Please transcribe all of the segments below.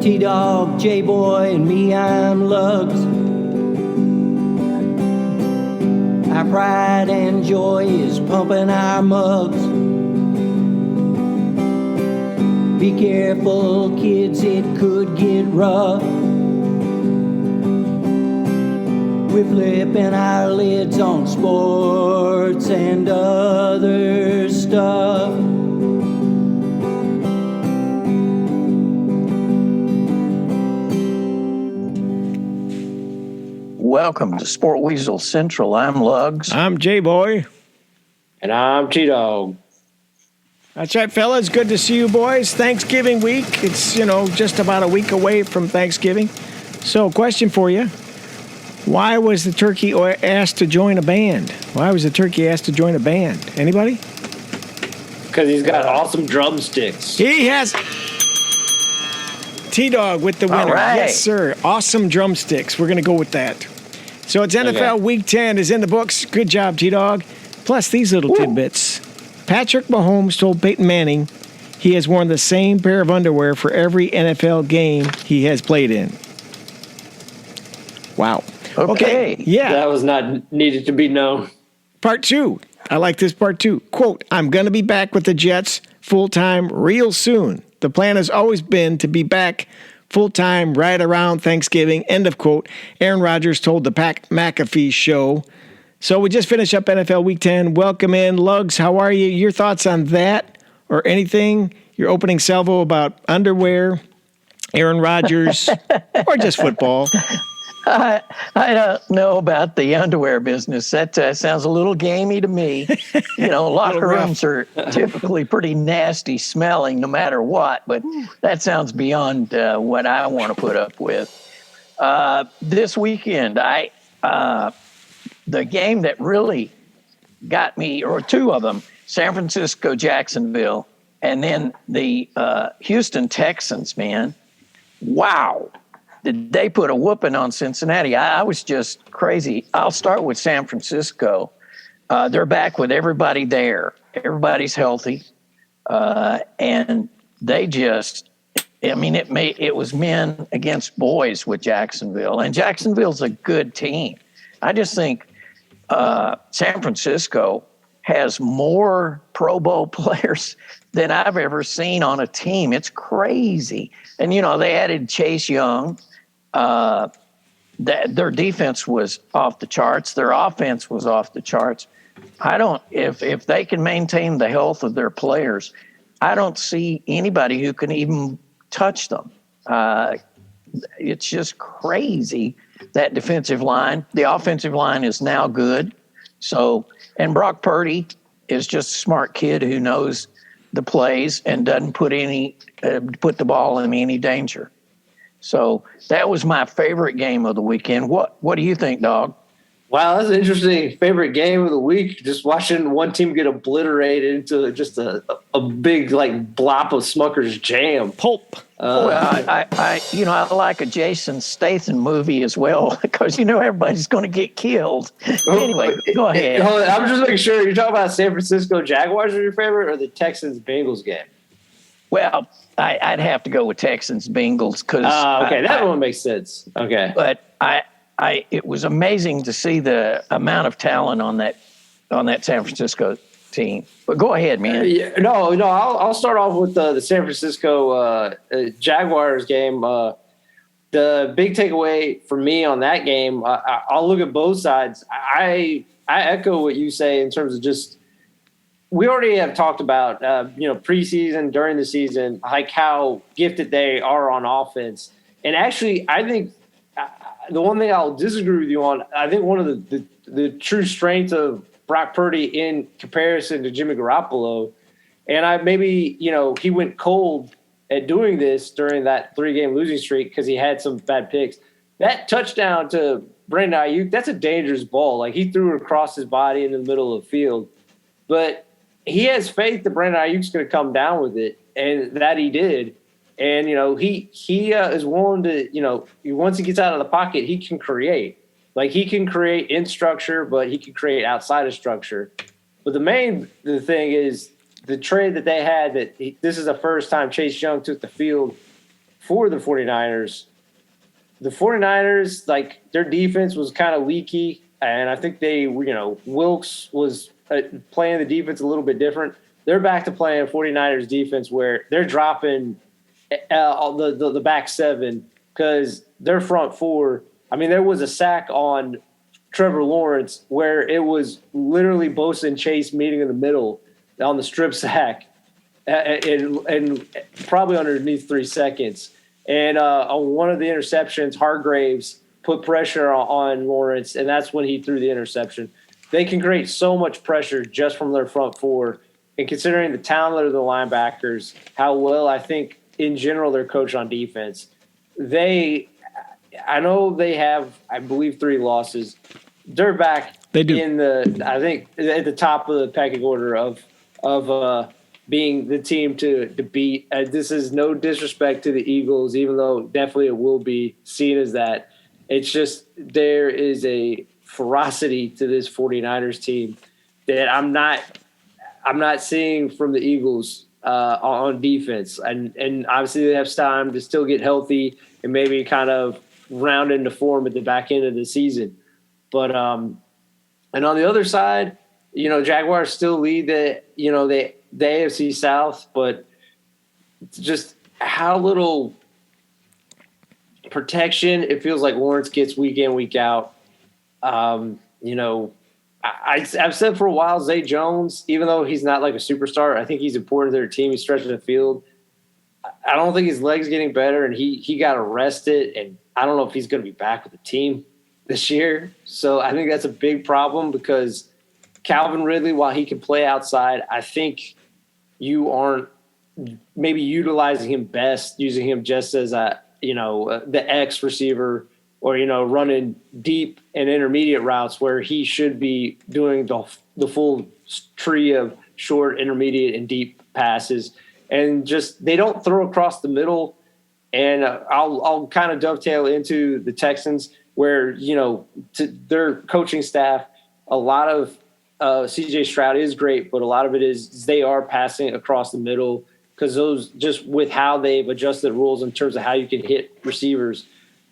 T-Dog, J-Boy, and me, I'm Lugs. Our pride and joy is pumping our mugs. Be careful, kids, it could get rough. We're flipping our lids on sports and other stuff. Welcome to Sport Weasel Central. I'm Lugs. I'm J-Boy. And I'm T-Dog. That's right, fellas. Good to see you boys. Thanksgiving week. It's, just about a week away from Thanksgiving. So, question for you. Why was the turkey asked to join a band? Why was the turkey asked to join a band? Anybody? Because he's got awesome drumsticks. He has... T-Dog with the winner. All right. Yes, sir. Awesome drumsticks. We're going to go with that. So it's NFL Week 10 is in the books. Good job, T-Dog. Plus these little tidbits. Patrick Mahomes told Peyton Manning he has worn the same pair of underwear for every NFL game he has played in. Wow. Okay. Yeah. That was not needed to be known. Part 2. I like this part 2. Quote, I'm going to be back with the Jets full-time real soon. The plan has always been to be back full-time right around Thanksgiving. End of quote. Aaron Rodgers told the Pat McAfee show. So we just finished up NFL Week 10. Welcome in. Lugs, how are you? Your thoughts on that or anything? Your opening salvo about underwear, Aaron Rodgers, or just football? I don't know about the underwear business. That sounds a little gamey to me. Locker rooms are typically pretty nasty smelling no matter what, but that sounds beyond what I want to put up with. This weekend, the game that really got me, or two of them, San Francisco, Jacksonville, and then the Houston Texans, man. Wow. Did they put a whooping on Cincinnati? I was just crazy. I'll start with San Francisco. They're back with everybody there. Everybody's healthy. And they just, it was men against boys with Jacksonville. And Jacksonville's a good team. I just think San Francisco has more Pro Bowl players than I've ever seen on a team. It's crazy. And, they added Chase Young. Their defense was off the charts. Their offense was off the charts. If they can maintain the health of their players, I don't see anybody who can even touch them. It's just crazy, that defensive line. The offensive line is now good. So, and Brock Purdy is just a smart kid who knows the plays and doesn't put the ball in any danger. So that was my favorite game of the weekend. What do you think, Dog? Wow, that's an interesting favorite game of the week. Just watching one team get obliterated into just a big blop of Smucker's jam. Pulp. I like a Jason Statham movie as well because everybody's going to get killed. Anyway, go ahead. I'm just making sure you're talking about San Francisco Jaguars are your favorite or the Texans Bengals game. Well, I'd have to go with Texans Bengals because that one makes sense. Okay, but it was amazing to see the amount of talent on that San Francisco team. But go ahead, man. I'll start off with the San Francisco Jaguars game. The big takeaway for me on that game, I'll look at both sides. I echo what you say in terms of just. We already have talked about, preseason, during the season, like how gifted they are on offense. And actually, I think the one thing I'll disagree with you on, I think one of the true strengths of Brock Purdy in comparison to Jimmy Garoppolo, and he went cold at doing this during that 3-game losing streak because he had some bad picks. That touchdown to Brandon Ayuk, that's a dangerous ball. Like, he threw it across his body in the middle of the field. But he has faith that Brandon Ayuk's going to come down with it, and that he did. And, he is willing to, once he gets out of the pocket, he can create. Like, he can create in structure, but he can create outside of structure. But the thing is the trade that they had this is the first time Chase Young took the field for the 49ers. The 49ers, like, their defense was kind of leaky, and I think Wilkes was playing the defense a little bit different. They're back to playing 49ers defense where they're dropping the back seven because their front four. I mean, there was a sack on Trevor Lawrence where it was literally Bosa and Chase meeting in the middle on the strip sack, and probably underneath 3 seconds. And on one of the interceptions, Hargraves put pressure on Lawrence, and that's when he threw the interception. They can create so much pressure just from their front four. And considering the talent of the linebackers, how well I think in general they're coached on defense, I know they have, I believe, 3 losses. They're back They do. I think at the top of the pecking order of being the team to beat. This is no disrespect to the Eagles, even though definitely it will be seen as that. It's just there is a ferocity to this 49ers team that I'm not seeing from the Eagles on defense. And obviously they have time to still get healthy and maybe kind of round into form at the back end of the season. But and on the other side, Jaguars still lead the AFC South, but just how little protection it feels like Lawrence gets week in, week out. I've said for a while, Zay Jones, even though he's not like a superstar, I think he's important to their team. He's stretching the field. I don't think his leg's getting better, and he got arrested, and I don't know if he's going to be back with the team this year. So I think that's a big problem because Calvin Ridley, while he can play outside, I think you aren't maybe utilizing him best, using him just as the X receiver or, running deep and intermediate routes where he should be doing the full tree of short, intermediate, and deep passes. And just they don't throw across the middle. And I'll kind of dovetail into the Texans where, to their coaching staff, a lot of CJ Stroud is great, but a lot of it is they are passing across the middle because those just with how they've adjusted rules in terms of how you can hit receivers,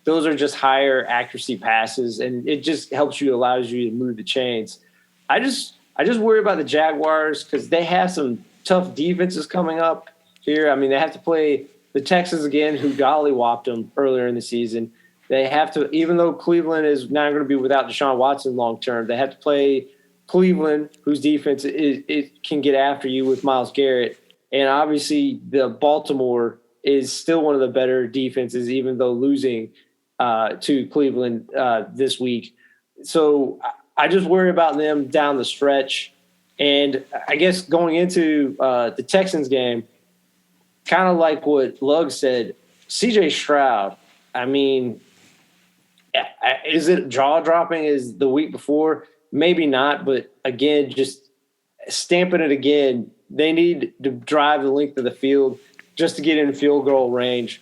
those are just higher accuracy passes, and it just allows you to move the chains. I just worry about the Jaguars because they have some tough defenses coming up here. I mean, they have to play the Texans again, who golly-whopped them earlier in the season. They have to, even though Cleveland is not going to be without Deshaun Watson long term, they have to play Cleveland, whose defense it can get after you with Myles Garrett. And obviously, the Baltimore is still one of the better defenses, even though losing to Cleveland this week. So I just worry about them down the stretch. And I guess going into the Texans game, kind of like what Lugg said, CJ Stroud, I mean, is it jaw-dropping as the week before? Maybe not, but again, just stamping it again, they need to drive the length of the field just to get in field goal range.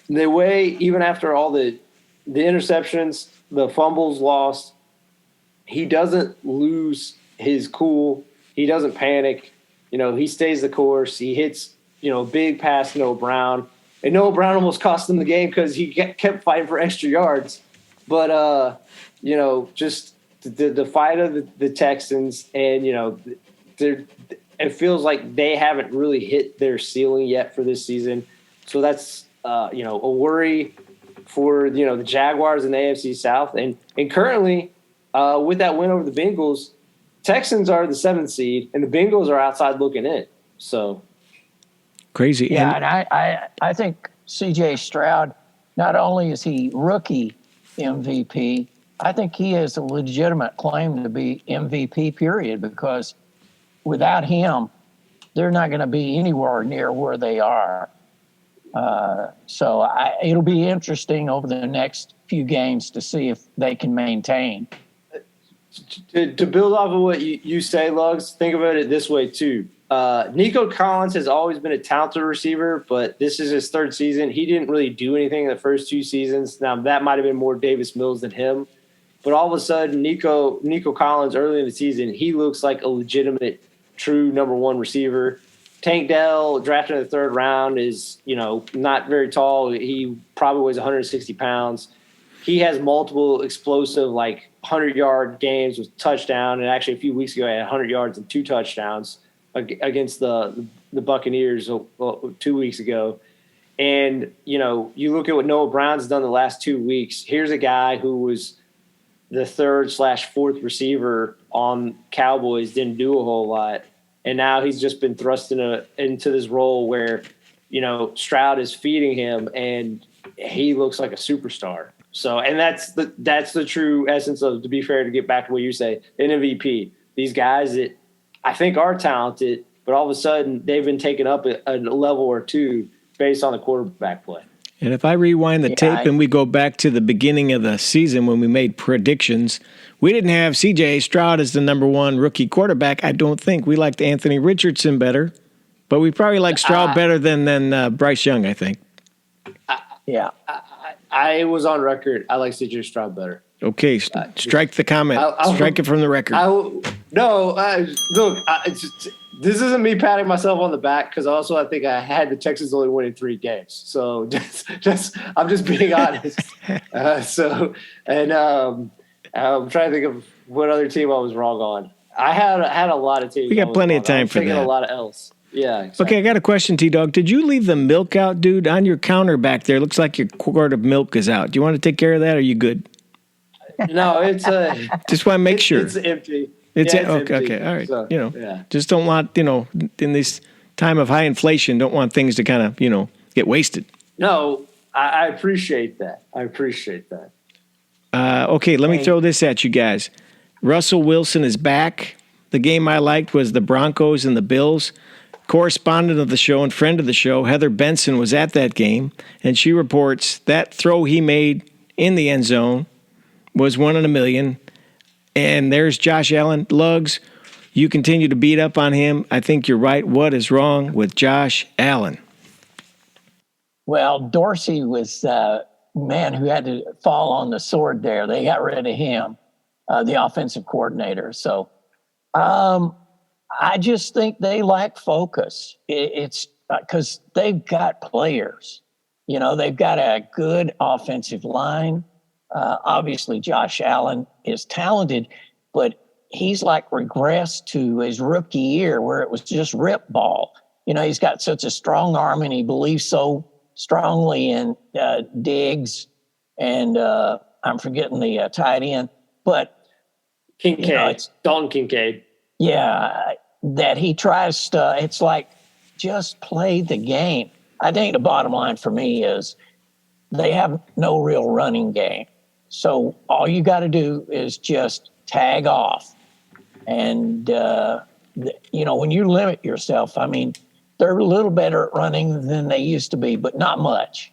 The way, even after all the interceptions, the fumbles lost, he doesn't lose his cool. He doesn't panic. He stays the course. He hits, big pass to Noah Brown. And Noah Brown almost cost them the game because he kept fighting for extra yards. But, just the fight of the Texans and, it feels like they haven't really hit their ceiling yet for this season. So that's, a worry for, the Jaguars in the AFC South. And currently, with that win over the Bengals, Texans are the 7th seed and the Bengals are outside looking in. So crazy. Yeah, and I think CJ Stroud, not only is he rookie MVP, I think he has a legitimate claim to be MVP, period, because without him, they're not going to be anywhere near where they are. So it'll be interesting over the next few games to see if they can maintain. To build off of what you say, Lugs, think about it this way too. Nico Collins has always been a talented receiver, but this is his 3rd season. He didn't really do anything in the first 2 seasons. Now, that might have been more Davis Mills than him. But all of a sudden, Nico Collins, early in the season, he looks like a legitimate, true number 1 receiver. Tank Dell, drafted in the 3rd round, is, not very tall. He probably weighs 160 pounds. He has multiple explosive, 100-yard games with touchdown. And actually, a few weeks ago, he had 100 yards and 2 touchdowns against the Buccaneers 2 weeks ago. And, you look at what Noah Brown's done the last 2 weeks. Here's a guy who was the 3rd/4th receiver on Cowboys, didn't do a whole lot. And now he's just been thrust into this role where, Stroud is feeding him and he looks like a superstar. So, and that's the true essence of, to be fair, to get back to what you say, an MVP. These guys that I think are talented, but all of a sudden they've been taken up a level or two based on the quarterback play. And if I rewind the tape and we go back to the beginning of the season when we made predictions, we didn't have C.J. Stroud as the number 1 rookie quarterback. I don't think. We liked Anthony Richardson better, but we probably like Stroud better than Bryce Young, I think. I was on record. I like C.J. Stroud better. Okay, strike the comment. Strike it from the record. Look, this isn't me patting myself on the back, because also I think I had the Texans only winning 3 games. So I'm just being honest. I'm trying to think of what other team I was wrong on. I had a lot of teams. We got plenty of time for that. A lot of L's. Yeah. Exactly. Okay, I got a question, T-Dog. Did you leave the milk out, dude? On your counter back there, looks like your quart of milk is out. Do you want to take care of that, or are you good? No, it's just want to make sure. It's empty. It's empty. Okay. All right. So, just don't want, in this time of high inflation, don't want things to kind of, get wasted. No, I appreciate that. Okay, let me throw this at you guys. Russell Wilson is back. The game I liked was the Broncos and the Bills. Correspondent of the show and friend of the show, Heather Benson, was at that game, and she reports that throw he made in the end zone was 1 in a million. And there's Josh Allen. Lugs, you continue to beat up on him. I think you're right. What is wrong with Josh Allen? Well, Dorsey was the man who had to fall on the sword there. They got rid of him, the offensive coordinator. So I just think they lack focus. It's because they've got players. They've got a good offensive line. Obviously, Josh Allen is talented, but he's regressed to his rookie year where it was just rip ball. He's got such a strong arm, and he believes so strongly in Diggs and I'm forgetting the tight end, but Kincaid, Dalton Kincaid. Yeah, that he tries to. It's just play the game. I think the bottom line for me is they have no real running game. So all you got to do is just tag off. And, when you limit yourself, they're a little better at running than they used to be, but not much.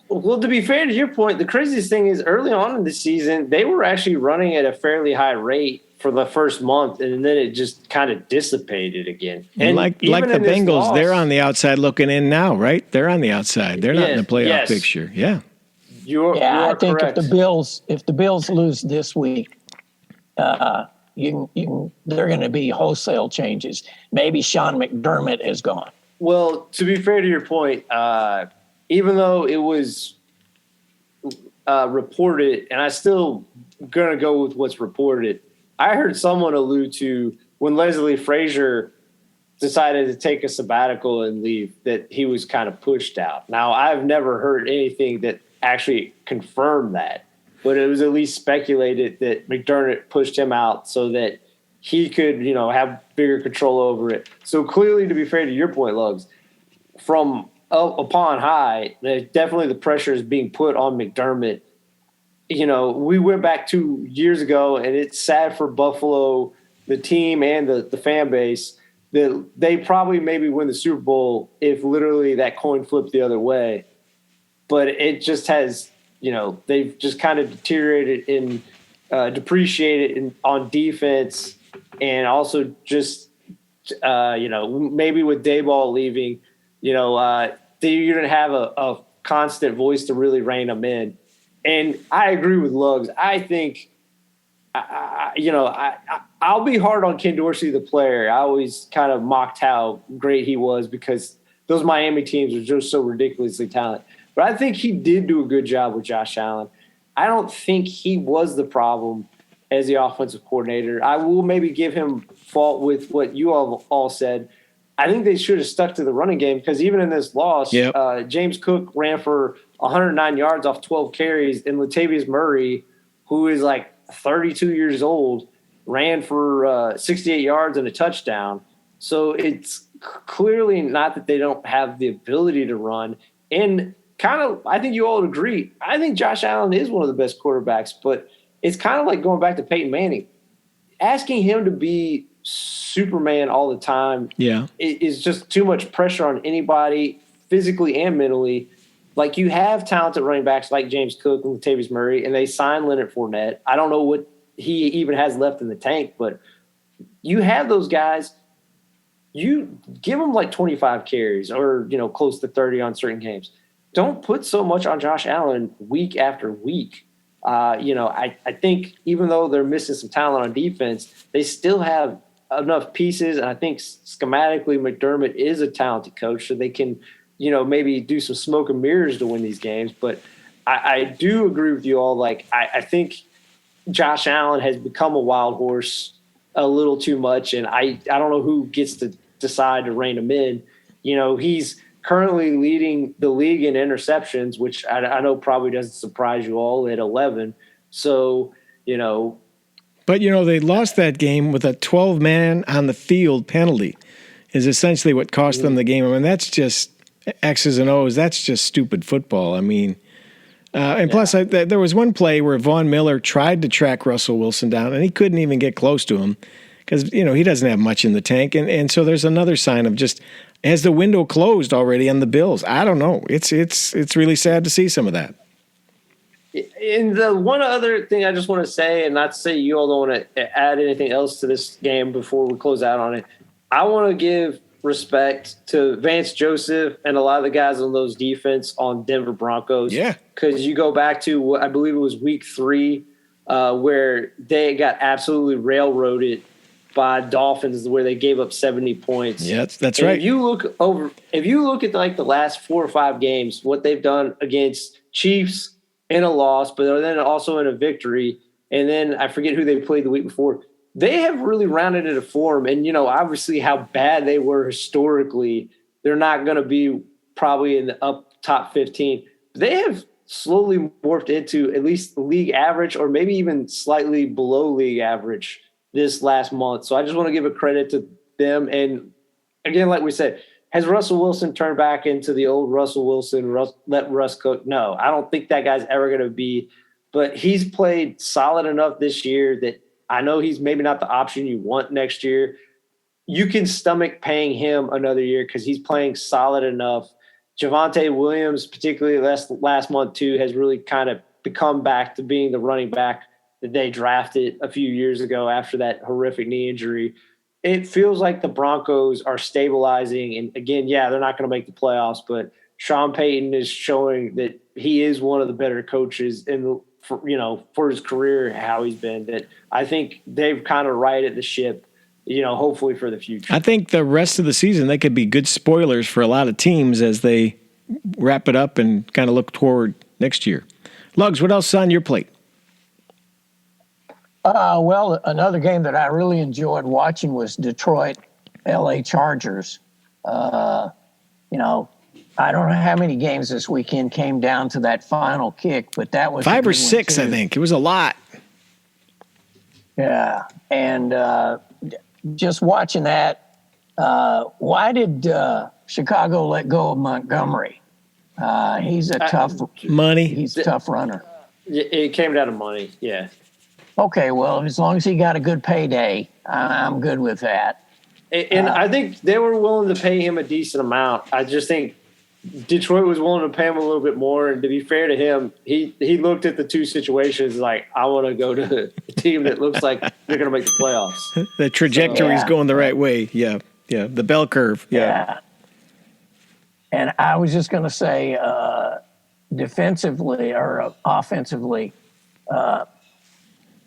Well, to be fair to your point, the craziest thing is early on in the season, they were actually running at a fairly high rate for the first month, and then it just kind of dissipated again. And like the Bengals, they're on the outside looking in now, right? They're on the outside. They're not in the playoff picture. Yeah. I think correct. if the Bills lose this week, they're going to be wholesale changes. Maybe Sean McDermott is gone. Well, to be fair to your point, even though it was reported, and I still going to go with what's reported, I heard someone allude to when Leslie Frazier decided to take a sabbatical and leave, that he was kind of pushed out. Now, I've never heard anything that actually confirmed that, but it was at least speculated that McDermott pushed him out so that he could, have bigger control over it. So clearly, to be fair to your point, Lugs, from upon high, definitely the pressure is being put on McDermott. We went back 2 years ago, and it's sad for Buffalo, the team and the fan base, that they probably maybe win the Super Bowl if literally that coin flipped the other way. But it just has, they've just kind of deteriorated and depreciated on defense, and also just, maybe with Dayball leaving, you didn't have a constant voice to really rein them in. And I agree with Lugs. I think I'll be hard on Ken Dorsey, the player. I always kind of mocked how great he was because those Miami teams are just so ridiculously talented. But I think he did do a good job with Josh Allen. I don't think he was the problem as the offensive coordinator. I will maybe give him fault with what you all said. I think they should have stuck to the running game because even in this loss, James Cook ran for 109 yards off 12 carries, and Latavius Murray, who is like 32 years old, ran for 68 yards and a touchdown. So it's clearly not that they don't have the ability to run. And kind of, I think you all would agree, I think Josh Allen is one of the best quarterbacks, but it's kind of like going back to Peyton Manning. Asking him to be Superman all the time is just too much pressure on anybody, physically and mentally. Like, you have talented running backs like James Cook and Latavius Murray, and they signed Leonard Fournette. I don't know what he even has left in the tank, but you have those guys. You give them like 25 carries or, close to 30 on certain games. Don't put so much on Josh Allen week after week. I think even though they're missing some talent on defense, they still have enough pieces. And I think schematically McDermott is a talented coach, so they can, maybe do some smoke and mirrors to win these games. But I do agree with you all. Like, I think Josh Allen has become a wild horse a little too much. And I don't know who gets to decide to rein him in. He's currently leading the league in interceptions, which I know probably doesn't surprise you all, at 11. So, But, they lost that game with a 12-man on the field penalty is essentially what cost them the game. I mean, that's just X's and O's. That's just stupid football. I mean, plus there was one play where Von Miller tried to track Russell Wilson down, and he couldn't even get close to him because, he doesn't have much in the tank. And so there's another sign of just – has the window closed already on the Bills? I don't know. It's really sad to see some of that. And the one other thing I just want to say, and not to say you all don't want to add anything else to this game before we close out on it, I want to give respect to Vance Joseph and a lot of the guys on those defense on Denver Broncos. Yeah. Because you go back to, I believe it was week 3, where they got absolutely railroaded by Dolphins, where they gave up 70 points. Yeah, that's right. If you look at like the last 4 or 5 games, what they've done against Chiefs in a loss, but then also in a victory, and then I forget who they played the week before, they have really rounded into form. And, obviously how bad they were historically, they're not going to be probably in the top 15. They have slowly morphed into at least league average or maybe even slightly below league average this last month. So I just want to give a credit to them. And again, like we said, has Russell Wilson turned back into the old Russell Wilson, let Russ cook? No, I don't think that guy's ever going to be, but he's played solid enough this year that I know he's maybe not the option you want next year. You can stomach paying him another year because he's playing solid enough. Javonte Williams, particularly last month too, has really kind of become back to being the running back that they drafted a few years ago after that horrific knee injury. It feels like the Broncos are stabilizing. And again, they're not going to make the playoffs, but Sean Payton is showing that he is one of the better coaches for his career, how he's been, that I think they've kind of righted the ship, hopefully for the future. I think the rest of the season, they could be good spoilers for a lot of teams as they wrap it up and kind of look toward next year. Lugs, what else is on your plate? Well, another game that I really enjoyed watching was Detroit LA Chargers. I don't know how many games this weekend came down to that final kick, but that was 5 or 6, I think. It was a lot. Yeah. And just watching that, why did Chicago let go of Montgomery? He's a tough money. He's a tough runner. It came down to money. Yeah. Okay, well, as long as he got a good payday, I'm good with that. And I think they were willing to pay him a decent amount. I just think Detroit was willing to pay him a little bit more. And to be fair to him, he looked at the two situations like, I want to go to a team that looks like they're going to make the playoffs. The trajectory's going the right way. Yeah. Yeah. The bell curve. Yeah. And I was just going to say, defensively or offensively,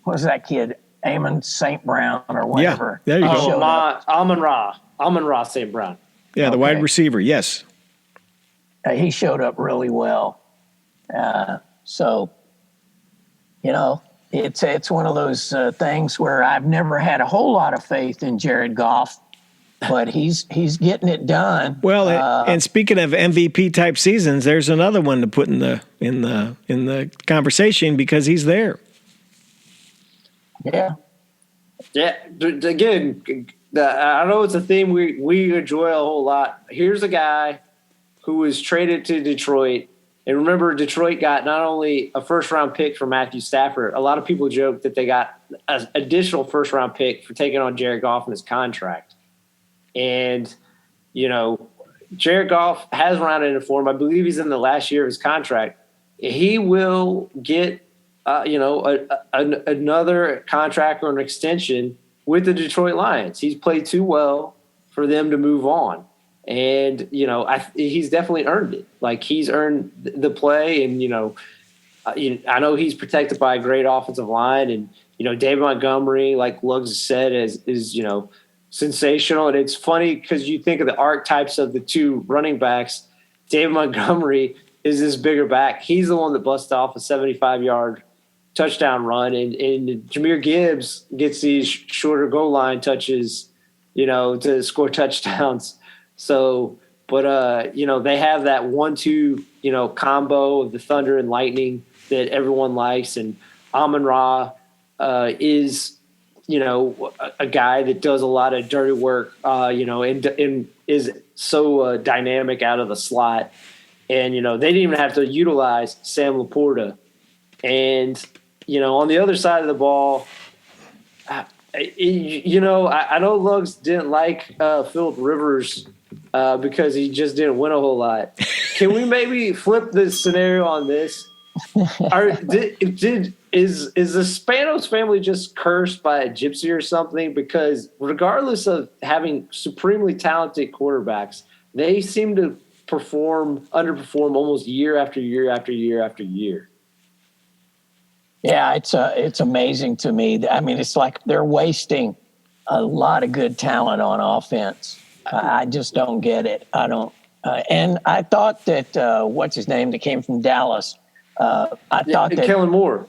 what was that kid? Amon St. Brown or whatever. Yeah, there you He go. showed up. Amon-Ra St. Brown. Yeah, the wide receiver. Yes. He showed up really well. So, it's one of those things where I've never had a whole lot of faith in Jared Goff, but he's getting it done. Well, and speaking of MVP type seasons, there's another one to put in the conversation because he's there. Yeah. Yeah. Again, I know it's a theme we enjoy a whole lot. Here's a guy who was traded to Detroit. And remember, Detroit got not only a first-round pick for Matthew Stafford. A lot of people joke that they got an additional first-round pick for taking on Jared Goff in his contract. And, Jared Goff has rounded into form. I believe he's in the last year of his contract. He will get, another contract or an extension with the Detroit Lions. He's played too well for them to move on. And, he's definitely earned it. Like, he's earned the play. And, I know he's protected by a great offensive line. And, David Montgomery, like Luggs said, is sensational. And it's funny because you think of the archetypes of the two running backs. David Montgomery is this bigger back. He's the one that busted off a 75-yard touchdown run. And Jahmyr Gibbs gets these shorter goal line touches, to score touchdowns. So, but they have that 1-2, combo of the Thunder and Lightning that everyone likes. And Amon-Ra is, a guy that does a lot of dirty work, and is so dynamic out of the slot. And, they didn't even have to utilize Sam Laporta. And, on the other side of the ball, I know Luggs didn't like Phillip Rivers because he just didn't win a whole lot. Can we maybe flip the scenario on this? Is the Spanos family just cursed by a gypsy or something? Because regardless of having supremely talented quarterbacks, they seem to underperform almost year after year after year after year. Yeah, it's amazing to me. I mean, it's like they're wasting a lot of good talent on offense. I just don't get it. I don't. And I thought that what's his name that came from Dallas. I thought that Kellen Moore.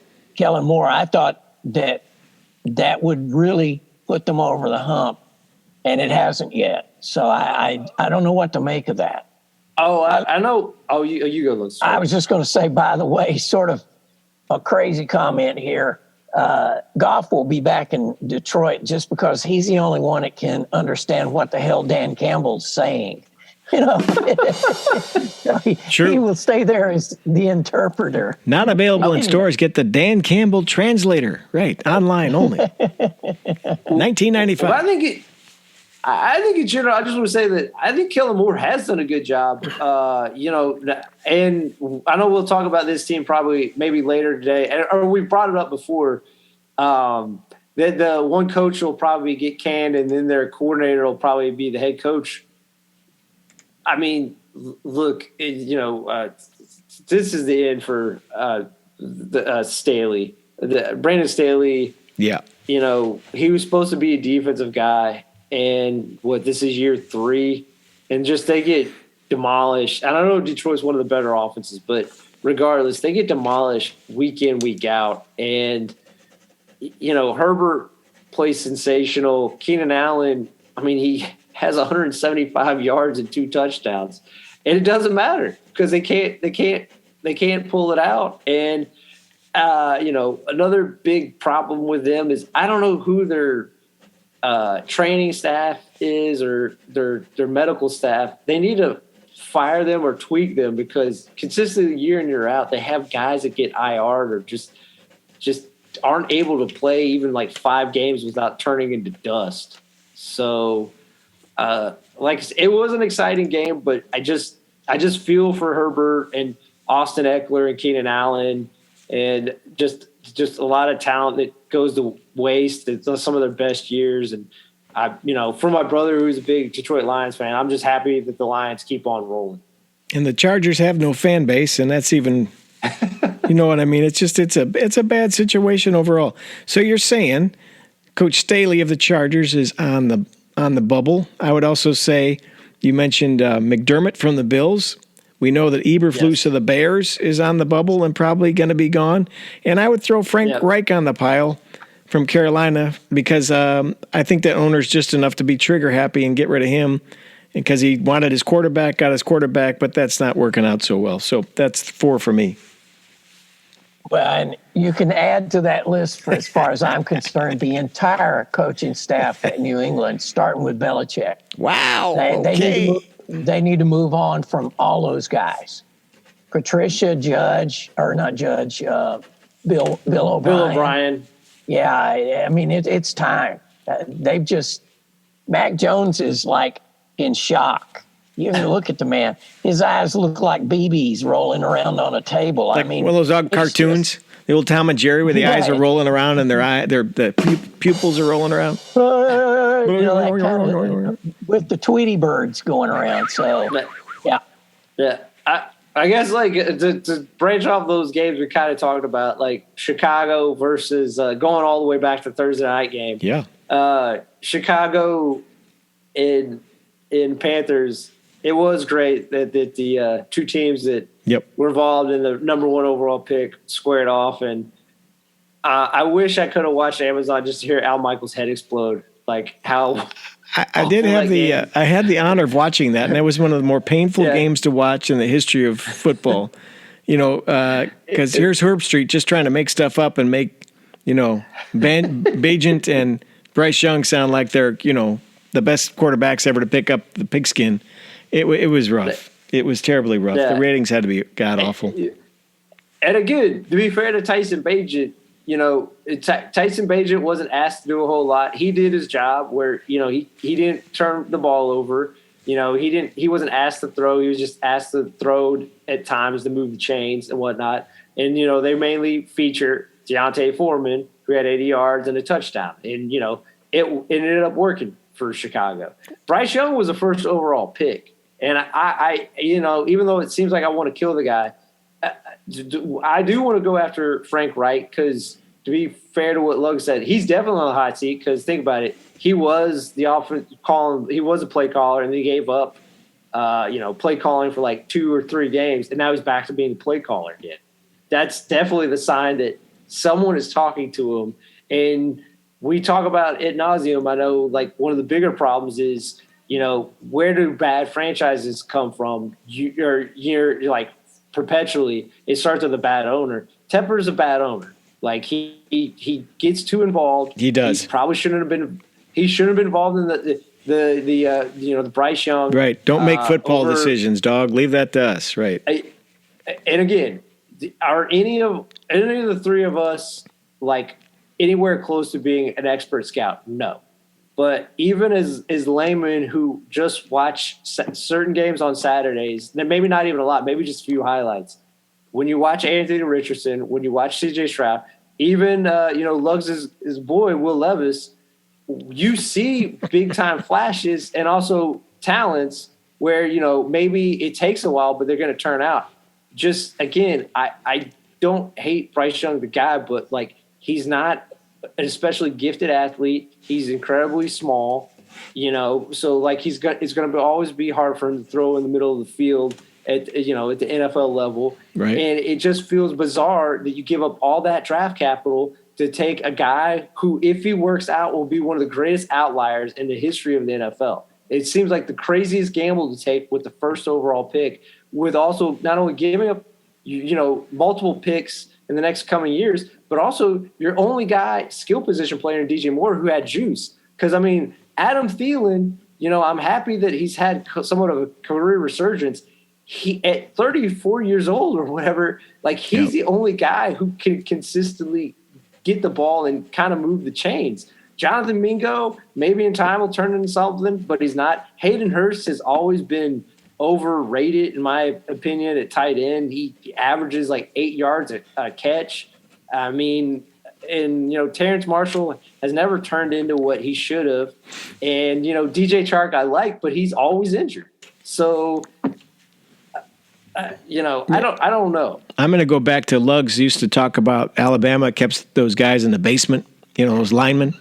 I thought that would really put them over the hump, and it hasn't yet. So I don't know what to make of that. Oh, I know. Oh, you go. Let's start. I was just going to say, by the way, sort of a crazy comment here. Goff will be back in Detroit just because he's the only one that can understand what the hell Dan Campbell's saying. He will stay there as the interpreter. Not available in stores. Get the Dan Campbell translator. Right. Online only. $19.95. Well, I think in general, I just want to say that I think Kellen Moore has done a good job. And I know we'll talk about this team maybe later today, or we brought it up before. That the one coach will probably get canned, and then their coordinator will probably be the head coach. I mean, look, this is the end for Staley, Brandon Staley. Yeah, he was supposed to be a defensive guy. And this is year 3, and just they get demolished. And I know Detroit's one of the better offenses, but regardless, they get demolished week in, week out. And, Herbert plays sensational. Keenan Allen, I mean, he has 175 yards and 2 touchdowns, and it doesn't matter because they can't pull it out. And, another big problem with them is I don't know who their training staff is or their medical staff. They need to fire them or tweak them because consistently year in, year out, they have guys that get IR'd or just aren't able to play even like 5 games without turning into dust. So, it was an exciting game, but I just feel for Herbert and Austin Eckler and Keenan Allen and just a lot of talent that goes to waste. It's some of their best years. And for my brother, who's a big Detroit Lions fan, I'm just happy that the Lions keep on rolling. And the Chargers have no fan base, and that's even You know what I mean? It's a bad situation overall. So you're saying Coach Staley of the Chargers is on the bubble. I would also say you mentioned McDermott from the Bills. We know that Eberflus of the Bears is on the bubble and probably going to be gone. And I would throw Frank Reich on the pile from Carolina because I think that owner's just enough to be trigger happy and get rid of him because he wanted his quarterback, got his quarterback, but that's not working out so well. So that's 4 for me. Well, and you can add to that list, for as far as I'm concerned, the entire coaching staff at New England, starting with Belichick. Wow. They need to move on from all those guys. Patricia, Bill O'Brien. Bill O'Brien. Yeah, I mean, it's time. Mac Jones is like in shock. You look at the man. His eyes look like BBs rolling around on a table. Like one of those dog cartoons, the old Tom and Jerry, where the eyes are rolling around and the pupils are rolling around. That kind of, with the Tweety birds going around. So, yeah. I guess like to branch off those games we kind of talked about, like Chicago versus going all the way back to Thursday night game. Yeah. Chicago in Panthers. It was great that the two teams that were involved in the number 1 overall pick squared off, and I wish I could have watched Amazon just to hear Al Michaels' head explode. Like how I did have I had the honor of watching that, and that was one of the more painful games to watch in the history of football. Because here's Herb Street just trying to make stuff up and make Bajent and Bryce Young sound like they're the best quarterbacks ever to pick up the pigskin. It was rough. It was terribly rough. The ratings had to be god awful. And again, to be fair to Tyson Bagent, Tyson Bagent wasn't asked to do a whole lot. He did his job where he didn't turn the ball over. He wasn't asked to throw. He was just asked to throw at times to move the chains and whatnot. And they mainly feature Deontay Foreman, who had 80 yards and a touchdown. And it ended up working for Chicago. Bryce Young was the first overall pick. And I even though it seems like I want to kill the guy, I do want to go after Frank Reich because, to be fair to what Lug said, he's definitely on the hot seat because think about it. He was the offense calling. He was a play caller, and he gave up, play calling for like 2 or 3 games, and now he's back to being the play caller again. That's definitely the sign that someone is talking to him. And we talk about ad nauseum. I know, like, one of the bigger problems is, where do bad franchises come from? You're like perpetually. It starts with a bad owner. Tepper's a bad owner. Like he gets too involved. He does. He probably shouldn't have been. He shouldn't have been involved in the Bryce Young. Right. Don't make football decisions, dog. Leave that to us. Right. And again, are any of the 3 of us like anywhere close to being an expert scout? No. But even as laymen who just watch certain games on Saturdays, then maybe not even a lot, maybe just a few highlights. When you watch Anthony Richardson, when you watch C.J. Stroud, even Luggs' his boy Will Levis, you see big time flashes and also talents where maybe it takes a while, but they're going to turn out. Just again, I don't hate Bryce Young the guy, but like he's not an especially gifted athlete. He's incredibly small, so like it's going to always be hard for him to throw in the middle of the field at the NFL level. Right. And it just feels bizarre that you give up all that draft capital to take a guy who, if he works out, will be one of the greatest outliers in the history of the NFL. It seems like the craziest gamble to take with the first overall pick, with also not only giving up, multiple picks in the next coming years, but also your only guy, skill position player in DJ Moore, who had juice. Because, I mean, Adam Thielen, I'm happy that he's had somewhat of a career resurgence. He, at 34 years old or whatever, like he's the only guy who can consistently get the ball and kind of move the chains. Jonathan Mingo, maybe in time will turn into something, but he's not. Hayden Hurst has always been overrated, in my opinion, at tight end. He averages like 8 yards a catch. I mean, and, Terrence Marshall has never turned into what he should have. And, DJ Chark I like, but he's always injured. So I don't know. I'm going to go back to Luggs used to talk about Alabama kept those guys in the basement, those linemen,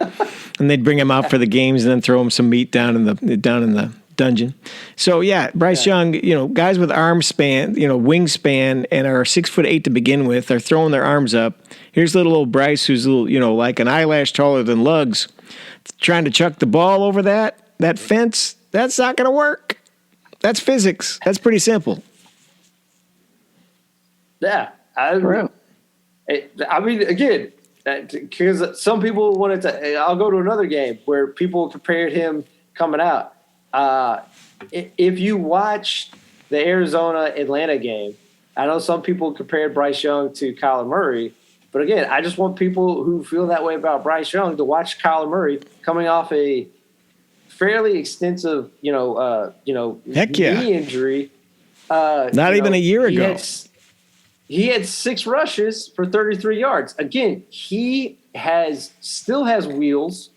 and they'd bring them out for the games and then throw them some meat down in the dungeon. So yeah, Bryce Young, guys with arm span, wingspan, and are 6'8" to begin with, are throwing their arms up. Here's little old Bryce, who's a little, like an eyelash taller than Luggs, trying to chuck the ball over that fence. That's not going to work. That's physics. That's pretty simple. Yeah, I mean, again, because some people wanted to. I'll go to another game where people compared him coming out. If you watch the Arizona-Atlanta game, I know some people compared Bryce Young to Kyler Murray, but again, I just want people who feel that way about Bryce Young to watch Kyler Murray coming off a fairly extensive, Heck yeah. knee injury. Not even a year ago. He had 6 rushes for 33 yards. Again, he still has wheels,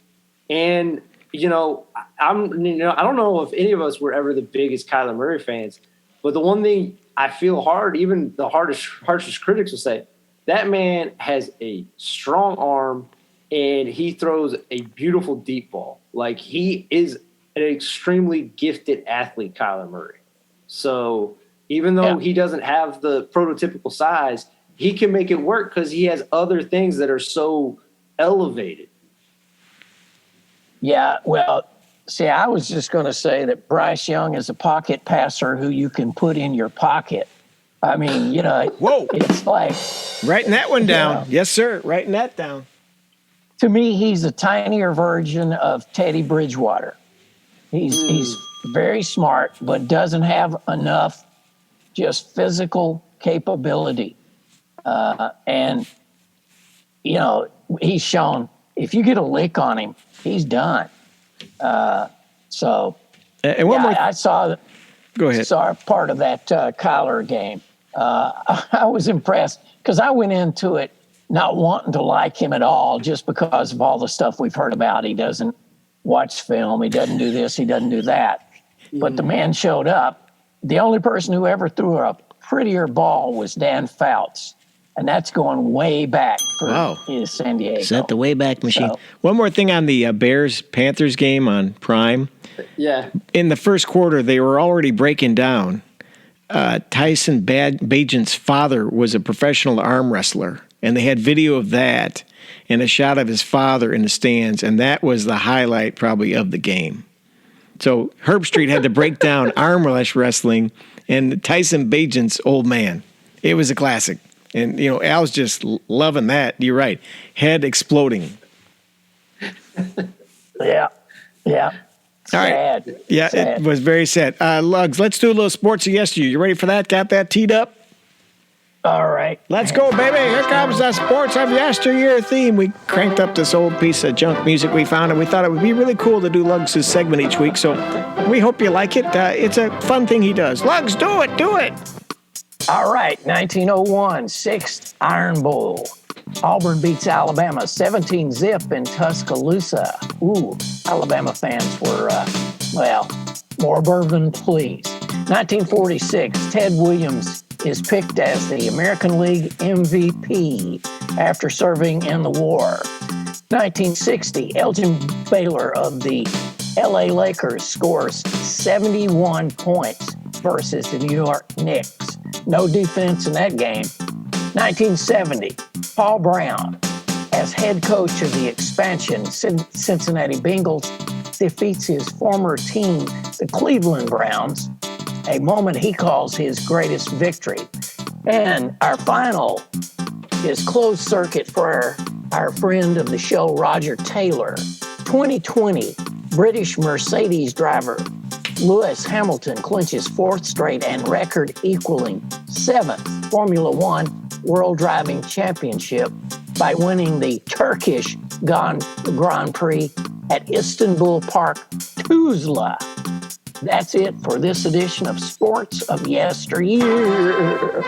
and I don't know if any of us were ever the biggest Kyler Murray fans, but the one thing I feel even the harshest critics will say, that man has a strong arm and he throws a beautiful deep ball. Like, he is an extremely gifted athlete, Kyler Murray. So even though he doesn't have the prototypical size, he can make it work because he has other things that are so elevated. Yeah, well, see, I was just going to say that Bryce Young is a pocket passer who you can put in your pocket. I mean, Whoa. It's like... Writing that one down. Yes, sir. Writing that down. To me, he's a tinier version of Teddy Bridgewater. He's very smart, but doesn't have enough just physical capability. And he's shown if you get a lick on him, he's done. And one more. I saw part of that Kyler game. I was impressed because I went into it not wanting to like him at all just because of all the stuff we've heard about. He doesn't watch film. He doesn't do this. He doesn't do that. But the man showed up. The only person who ever threw a prettier ball was Dan Fouts. And that's going way back for San Diego. Is that the way back machine? So, one more thing on the Bears-Panthers game on Prime. Yeah. In the first quarter, they were already breaking down. Tyson Bagent's father was a professional arm wrestler, and they had video of that and a shot of his father in the stands, and that was the highlight probably of the game. So Herb Street had to break down arm wrestling and Tyson Bagent's old man. It was a classic. And, Al's just loving that. You're right. Head exploding. Yeah. All right. Sad. Yeah, Sad. It was very sad. Luggs, let's do a little sports of yesteryear. You ready for that? Got that teed up? All right. Let's go, baby. Here comes the sports of yesteryear theme. We cranked up this old piece of junk music we found, and we thought it would be really cool to do Luggs' segment each week. So we hope you like it. It's a fun thing he does. Luggs, do it. All right. 1901, 6th Iron Bowl. Auburn beats Alabama 17-zip in Tuscaloosa. Ooh, Alabama fans were, more bourbon, please. 1946, Ted Williams is picked as the American League MVP after serving in the war. 1960, Elgin Baylor of the LA Lakers scores 71 points versus the New York Knicks. No defense in that game. 1970, Paul Brown, as head coach of the expansion Cincinnati Bengals, defeats his former team, the Cleveland Browns, a moment he calls his greatest victory. And our final is closed circuit for our friend of the show, Roger Taylor. 2020, British Mercedes driver Lewis Hamilton clinches 4th straight and record-equaling 7th Formula One World Driving Championship by winning the Turkish Grand Prix at Istanbul Park, Tuzla. That's it for this edition of Sports of Yesteryear.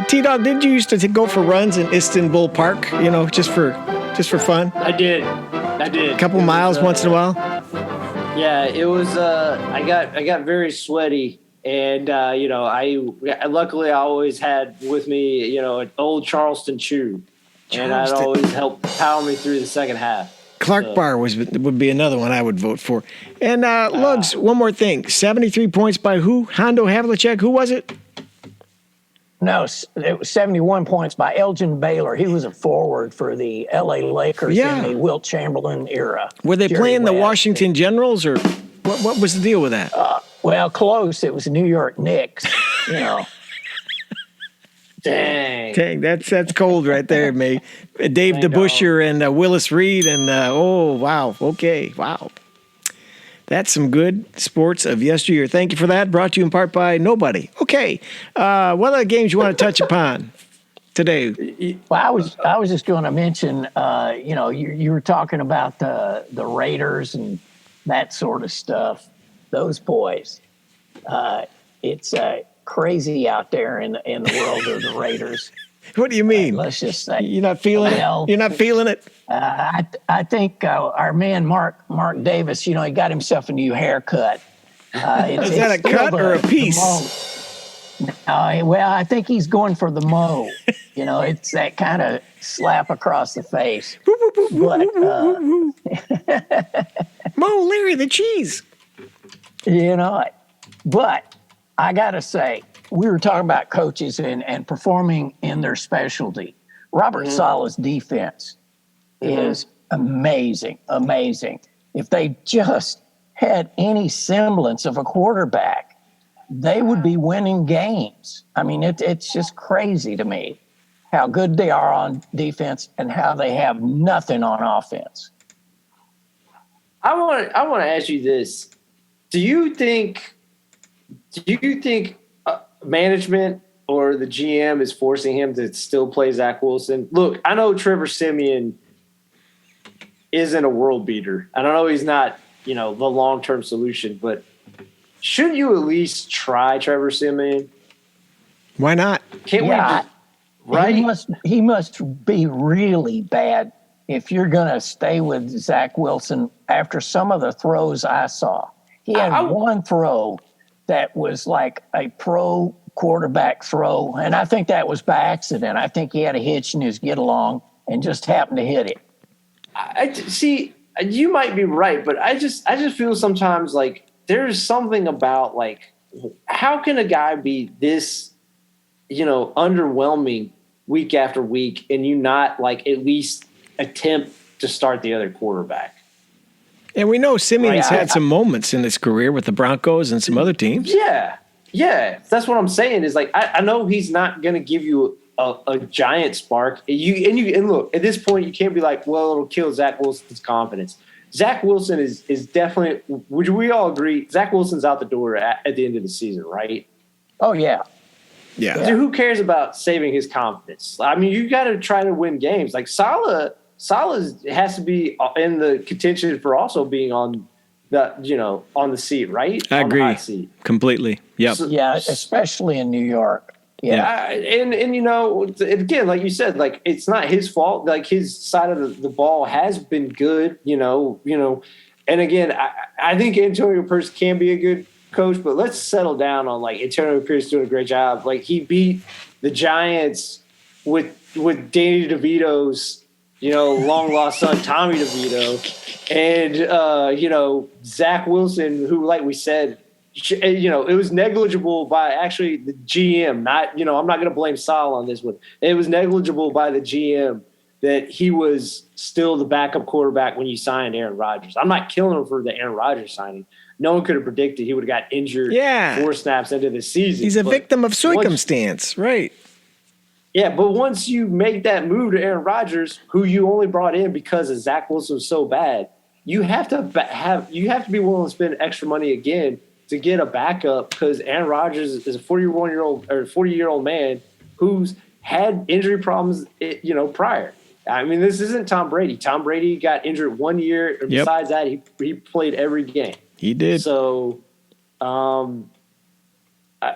T-Dog, did you used to go for runs in Istanbul Park, just for fun? I did. A couple miles once in a while? Yeah, it was. I got very sweaty And luckily I always had with me, an old Charleston chew, and I'd always help power me through the second half. Clark Bar would be another one I would vote for. And Lugs, one more thing: 73 points by who? Hondo Havlicek. Who was it? No, it was 71 points by Elgin Baylor. He was a forward for the L.A. Lakers in the Wilt Chamberlain era. Were they playing the Washington Generals, or what was the deal with that? Well, close. It was New York Knicks. Dang, that's cold right there, mate. Dave DeBusschere and Willis Reed and wow. That's some good sports of yesteryear. Thank you for that. Brought to you in part by nobody. Okay, what other games you want to touch upon today? Well, I was just going to mention, you were talking about the Raiders and that sort of stuff. Those boys, it's crazy out there in the world of the Raiders. What do you mean? Let's just say you're not feeling it. You're not feeling it. I think our man Mark Davis, he got himself a new haircut. Is that a cut or a piece? Well, I think he's going for the mo. It's that kind of slap across the face. But, Mo, Larry the cheese. But I got to say, we were talking about coaches and performing in their specialty. Robert Saleh's defense is amazing. If they just had any semblance of a quarterback, they would be winning games. I mean, it's just crazy to me how good they are on defense and how they have nothing on offense. I want to ask you this. Do you think management or the GM is forcing him to still play Zach Wilson? Look, I know Trevor Siemian isn't a world beater. I don't know he's not, the long-term solution, but shouldn't you at least try Trevor Siemian? Why not? Can't we just, right? He must be really bad if you're going to stay with Zach Wilson after some of the throws I saw. He had one throw that was like a pro quarterback throw, and I think that was by accident. I think he had a hitch in his get-along and just happened to hit it. I see, you might be right, but I just feel sometimes like there's something about like, how can a guy be this, underwhelming week after week and you not like at least attempt to start the other quarterback? And we know Simeon's had some moments in his career with the Broncos and some other teams. Yeah. That's what I'm saying is like, I know he's not going to give you a giant spark. And look, at this point, you can't be like, well, it'll kill Zach Wilson's confidence. Zach Wilson is definitely, would we all agree, Zach Wilson's out the door at the end of the season, right? Oh, yeah. Yeah. Dude, who cares about saving his confidence? I mean, you got to try to win games. Like Saleh has to be in the contention for also being on the, on the seat, right? I agree. On the hot seat. Completely. Yep. Yeah, especially in New York. Yeah. And again, like you said, like it's not his fault. Like his side of the ball has been good, and again, I think Antonio Pierce can be a good coach, but let's settle down on like Antonio Pierce doing a great job. Like he beat the Giants with Danny DeVito's, long lost son, Tommy DeVito, and, Zach Wilson, who, like we said, it was negligible by actually the GM. Not, I'm not going to blame Sal on this one. It was negligible by the GM that he was still the backup quarterback when you signed Aaron Rodgers. I'm not killing him for the Aaron Rodgers signing. No one could have predicted he would have got injured 4 snaps into the season. He's a victim of circumstance, right? Yeah, but once you make that move to Aaron Rodgers, who you only brought in because Zach Wilson was so bad, you have to be willing to spend extra money again to get a backup, because Aaron Rodgers is a 40-year-old man who's had injury problems, prior. I mean, this isn't Tom Brady. Tom Brady got injured 1 year, and besides that, he played every game. He did. So, I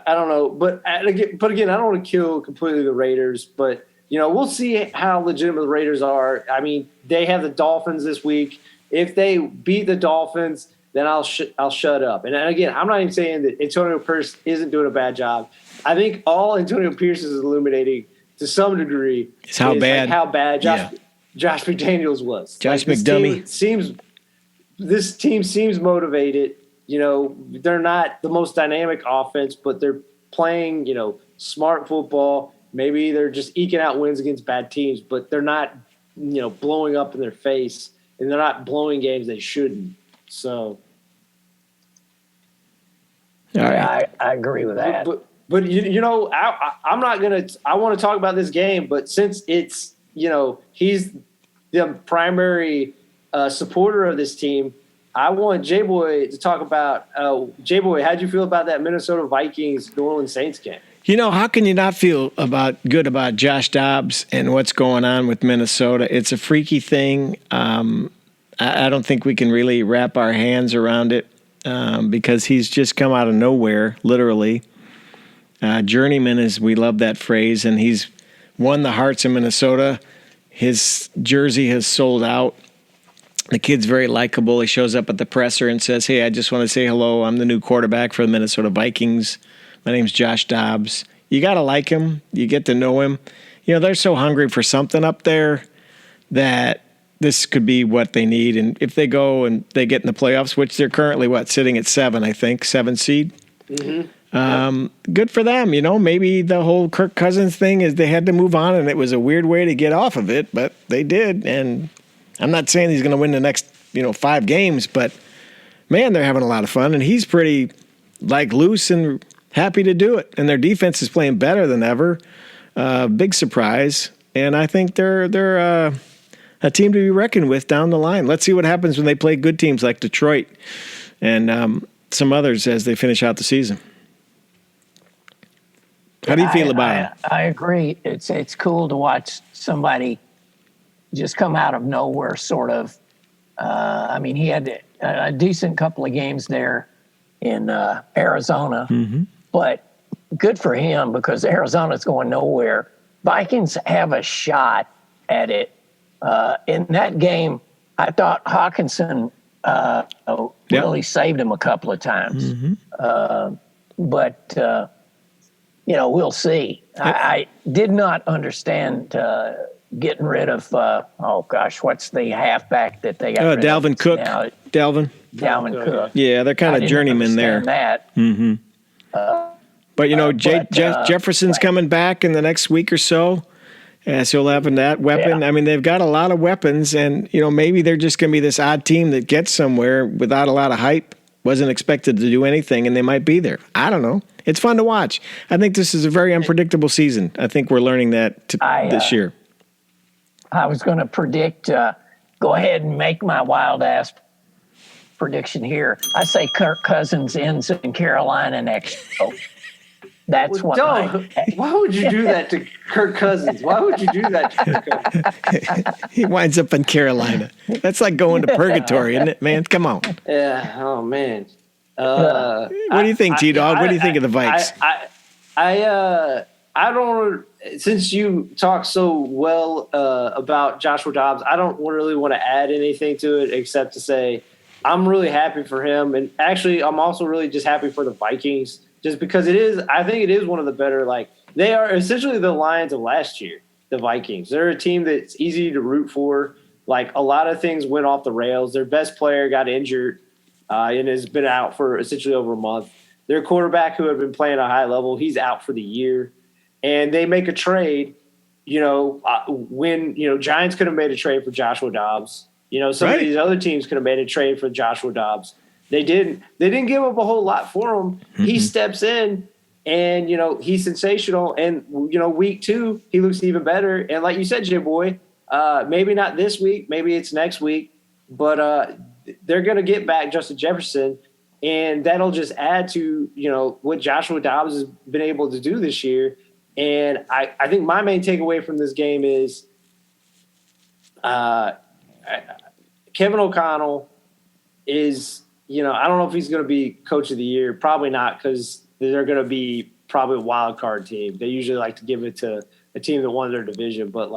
don't know, but again, I don't want to kill completely the Raiders, but we'll see how legitimate the Raiders are. I mean, they have the Dolphins this week. If they beat the Dolphins, then I'll shut up. And again, I'm not even saying that Antonio Pierce isn't doing a bad job. I think all Antonio Pierce is illuminating to some degree is how bad Josh McDaniels was. Josh McDummy. This team seems motivated. You know, they're not the most dynamic offense, but they're playing, you know, smart football. Maybe they're just eking out wins against bad teams, but they're not, you know, blowing up in their face, and they're not blowing games they shouldn't. So, all right. I agree with that. But you know, I'm not gonna. I want to talk about this game, but since it's, you know, he's the primary supporter of this team, I want J-Boy to talk about J-Boy. How'd you feel about that Minnesota Vikings New Orleans Saints game? You know, how can you not feel good about Josh Dobbs and what's going on with Minnesota? It's a freaky thing. I don't think we can really wrap our hands around it because he's just come out of nowhere, literally. Journeyman, as we love that phrase, and he's won the hearts of Minnesota. His jersey has sold out. The kid's very likable. He shows up at the presser and says, "Hey, I just want to say hello. I'm the new quarterback for the Minnesota Vikings. My name's Josh Dobbs." You got to like him. You get to know him. You know, they're so hungry for something up there that this could be what they need. And if they go and they get in the playoffs, which they're currently, sitting at 7, I think, 7 seed. Mm-hmm. Good for them. You know, maybe the whole Kirk Cousins thing is they had to move on, and it was a weird way to get off of it, but they did. And I'm not saying he's going to win the next, 5 games, but man, they're having a lot of fun, and he's pretty loose and happy to do it. And their defense is playing better than ever. Big surprise, and I think they're a team to be reckoned with down the line. Let's see what happens when they play good teams like Detroit and some others as they finish out the season. How do you feel about it? I agree. It's cool to watch somebody just come out of nowhere, sort of. I mean, he had a decent couple of games there in Arizona, but good for him because Arizona's going nowhere. Vikings have a shot at it. In that game, I thought Hawkinson really saved him a couple of times. But we'll see. I did not understand getting rid of, what's the halfback that they got rid Dalvin of Cook. now? Dalvin Cook. Yeah, they're kind of journeymen there. That. But, Jefferson's coming back in the next week or so. So he'll have that weapon. Yeah. I mean, they've got a lot of weapons, and, maybe they're just going to be this odd team that gets somewhere without a lot of hype, wasn't expected to do anything, and they might be there. I don't know. It's fun to watch. I think this is a very unpredictable season. I think we're learning that this year. I was going to predict, go ahead and make my wild-ass prediction here. I say Kirk Cousins ends in Carolina next year. That's what. Why would you do that to Kirk Cousins? Why would you do that to Kirk Cousins? He winds up in Carolina. That's like going to purgatory, isn't it, man? Come on. Yeah. Oh man. What do you think, T-Dog? What do you think of the Vikes? I don't. Since you talk so well about Joshua Dobbs, I don't really want to add anything to it except to say I'm really happy for him, and actually, I'm also really just happy for the Vikings. Just because I think it is one of the better, they are essentially the Lions of last year, the Vikings. They're a team that's easy to root for. A lot of things went off the rails. Their best player got injured and has been out for essentially over a month. Their quarterback, who had been playing at a high level, he's out for the year. And they make a trade, when, Giants could have made a trade for Joshua Dobbs. Some of these other teams could have made a trade for Joshua Dobbs. They didn't. They didn't give up a whole lot for him. He steps in, and he's sensational. And week 2, he looks even better. And like you said, J-Boy, maybe not this week, maybe it's next week, but they're going to get back Justin Jefferson, and that'll just add to what Joshua Dobbs has been able to do this year. And I think my main takeaway from this game is Kevin O'Connell is. I don't know if he's going to be coach of the year. Probably not, because they're going to be probably a wild card team. They usually like to give it to a team that won their division. But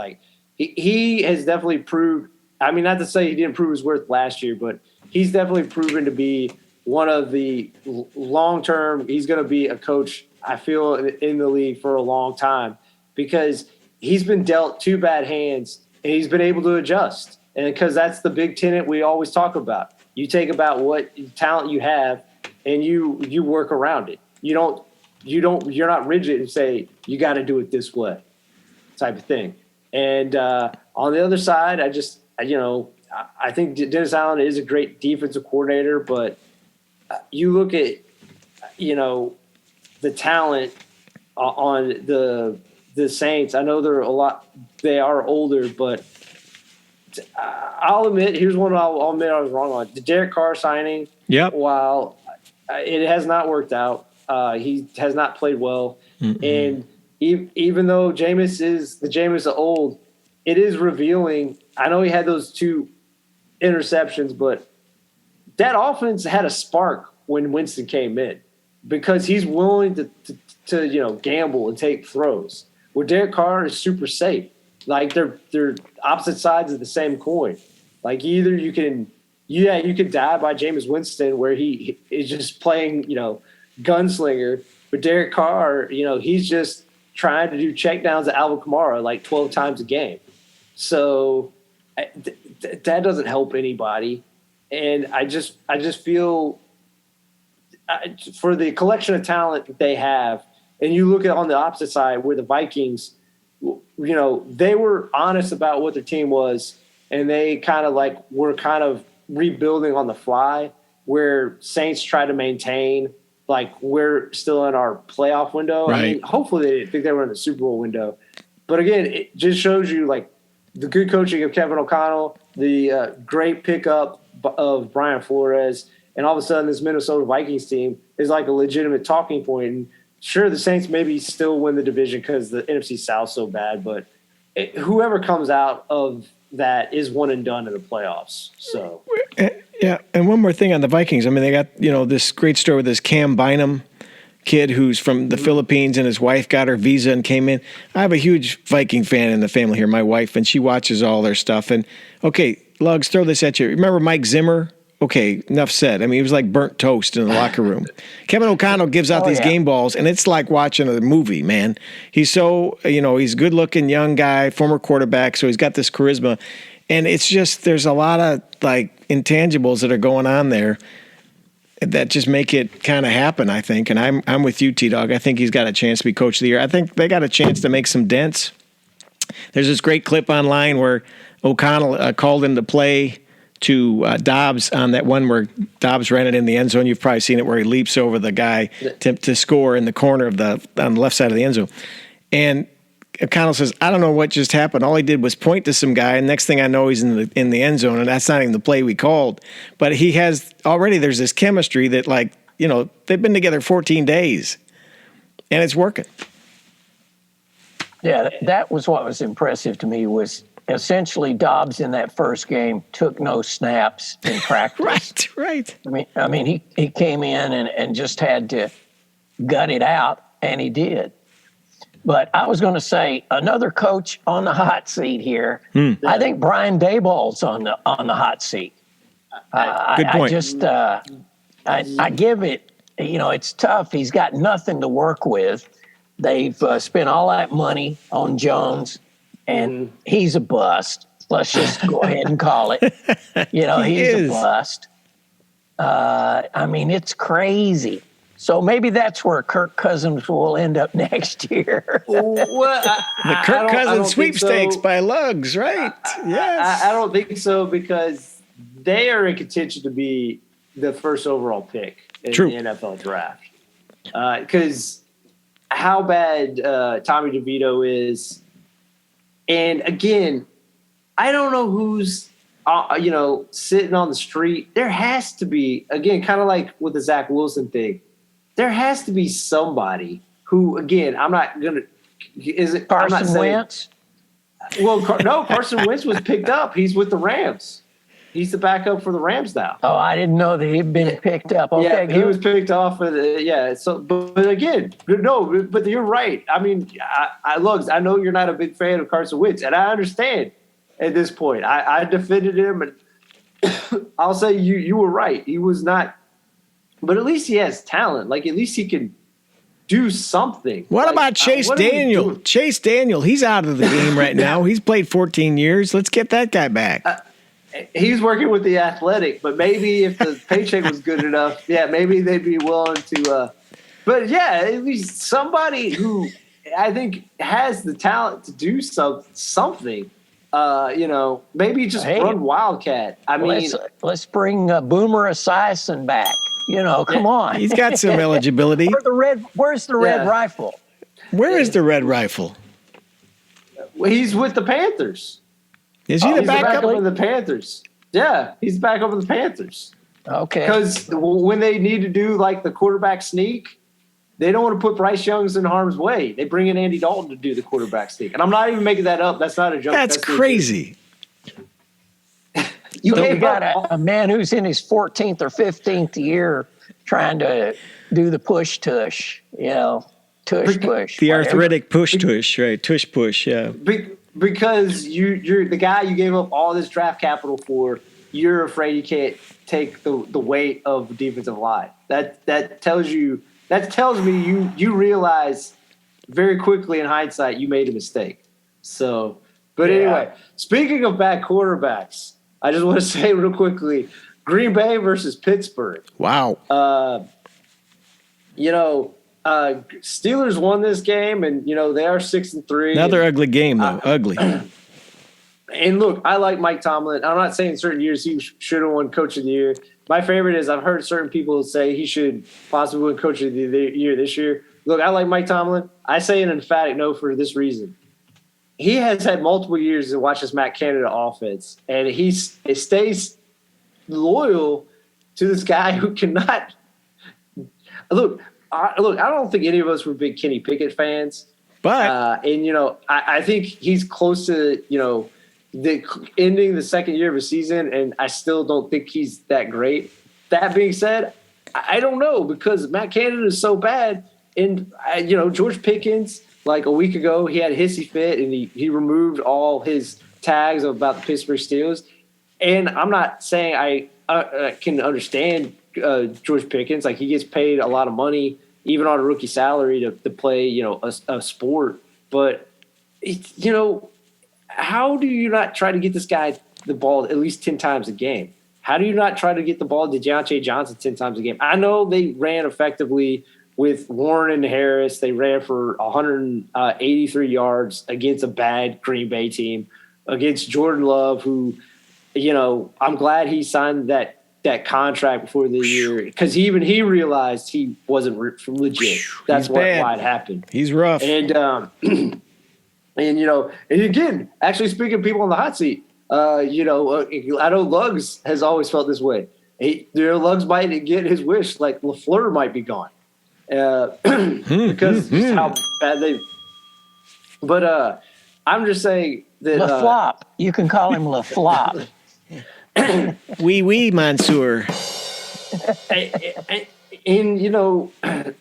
he has definitely proved. I mean, not to say he didn't prove his worth last year, but he's definitely proven to be one of the long-term. He's going to be a coach, I feel, in the league for a long time because he's been dealt two bad hands and he's been able to adjust. And because that's the big tenet we always talk about. You take about what talent you have and you work around it. You're not rigid and say, you got to do it this way type of thing. And on the other side, I think Dennis Allen is a great defensive coordinator, but you look at, the talent on the Saints. I know they are older, but I'll admit, here's one I'll admit I was wrong on. The Derek Carr signing, while it has not worked out, he has not played well. Mm-mm. And even though Jameis is the Jameis of old, it is revealing. I know he had those 2 interceptions, but that offense had a spark when Winston came in because he's willing to gamble and take throws. Where Derek Carr is super safe. Like they're opposite sides of the same coin. Like either you can die by Jameis Winston where he is just playing, gunslinger, but Derek Carr, he's just trying to do checkdowns to Alvin Kamara like 12 times a game. So that doesn't help anybody. And I just feel for the collection of talent that they have, and you look at on the opposite side where the Vikings, they were honest about what their team was, and they were kind of rebuilding on the fly, where Saints tried to maintain, we're still in our playoff window. Right. I mean, hopefully they didn't think they were in the Super Bowl window. But again, it just shows you, the good coaching of Kevin O'Connell, the great pickup of Brian Flores, and all of a sudden this Minnesota Vikings team is a legitimate talking point. And sure, the Saints maybe still win the division because the NFC South's so bad, but whoever comes out of that is one and done in the playoffs. So yeah, and one more thing on the Vikings. I mean, they got this great story with this Cam Bynum kid who's from the Philippines, and his wife got her visa and came in. I have a huge Viking fan in the family here, my wife, and she watches all their stuff. And okay, Lugs, throw this at you. Remember Mike Zimmer? Okay, enough said. I mean, he was like burnt toast in the locker room. Kevin O'Connell gives out these game balls, and it's like watching a movie, man. He's so, he's a good-looking young guy, former quarterback, so he's got this charisma. And it's just, there's a lot of, intangibles that are going on there that just make it kind of happen, I think. And I'm with you, T-Dog. I think he's got a chance to be Coach of the Year. I think they got a chance to make some dents. There's this great clip online where O'Connell called into play to Dobbs on that one where Dobbs ran it in the end zone. You've probably seen it where he leaps over the guy to score in the corner on the left side of the end zone. And O'Connell says, I don't know what just happened. All he did was point to some guy, and next thing I know, he's in the end zone, and that's not even the play we called. But he has already, there's this chemistry that, they've been together 14 days, and it's working. Yeah, that was what was impressive to me was essentially Dobbs in that first game took no snaps in practice. Right. I mean, he came in and just had to gut it out, and he did. But I was going to say another coach on the hot seat here. I think Brian Daboll's on the hot seat. Good point. I give it. It's tough. He's got nothing to work with. They've spent all that money on Jones, and he's a bust. Let's just go ahead and call it. He's a bust. It's crazy. So maybe that's where Kirk Cousins will end up next year. The Kirk Cousins sweepstakes by Lugs, right? Yes. I don't think so because they are in contention to be the first overall pick in the NFL draft. Because how bad Tommy DeVito is. And again, I don't know who's sitting on the street. There has to be, again, kind of like with the Zach Wilson thing. There has to be somebody who, again, I'm not going to – is it Carson Wentz? Well, no, Carson Wentz was picked up. He's with the Rams. He's the backup for the Rams now. Oh, I didn't know that he'd been picked up. Okay, yeah, good. He was picked off. So, but again, no, but you're right. I mean, I know you're not a big fan of Carson Wentz, and I understand at this point. I defended him, I'll say you were right. He was not, but at least he has talent. Like, at least he can do something. What Like, about Chase what are we Daniel? doing? Chase Daniel, he's out of the game right now. He's played 14 years. Let's get that guy back. He's working with the Athletic, but maybe if the paycheck was good enough, yeah, maybe they'd be willing to. But yeah, at least somebody who I think has the talent to do something. Maybe just run Wildcat. I mean, let's bring Boomer Esiason back. Come on. He's got some eligibility. Where's the red rifle? Where is the red rifle? he's with the Panthers. Is he the He's backup? back up with the Panthers. Yeah, he's back up with the Panthers. Okay. Because when they need to do like the quarterback sneak, they don't want to put Bryce Young's in harm's way. They bring in Andy Dalton to do the quarterback sneak. And I'm not even making that up. That's not a joke. That's crazy. You got a man who's in his 14th or 15th year trying to do the push tush, tush push. The arthritic push tush, right? Tush push, yeah. Because you're the guy you gave up all this draft capital for. You're afraid you can't take the weight of the defensive line. That tells me you realize very quickly in hindsight you made a mistake. So, but anyway, speaking of bad quarterbacks, I just want to say real quickly, Green Bay versus Pittsburgh. Wow. Steelers won this game, and they are 6-3. Another ugly game, though. Ugly. And look, I like Mike Tomlin. I'm not saying certain years he should have won Coach of the Year. My favorite is I've heard certain people say he should possibly win Coach of the Year this year. Look, I like Mike Tomlin. I say an emphatic no for this reason. He has had multiple years to watch this Matt Canada offense, and he stays loyal to this guy who cannot look. I don't think any of us were big Kenny Pickett fans, but I think he's close to ending the second year of a season, and I still don't think he's that great. That being said, I don't know because Matt Canada is so bad, and George Pickens. Like a week ago, he had a hissy fit, and he removed all his tags about the Pittsburgh Steelers. And I'm not saying I can understand George Pickens. Like, he gets paid a lot of money, even on a rookie salary, to play, a sport. But, how do you not try to get this guy the ball at least 10 times a game? How do you not try to get the ball to Deontay Johnson 10 times a game? I know they ran effectively with Warren and Harris. They ran for 183 yards against a bad Green Bay team, against Jordan Love, who, I'm glad he signed that contract before the year because he realized he wasn't legit. That's why it happened. He's rough. And and again, actually speaking of people on the hot seat, I know Luggs has always felt this way. Luggs might get his wish, like LaFleur might be gone. Because just how bad they. But I'm just saying that LaFlop. You can call him LaFlop. Oui, Mansour. And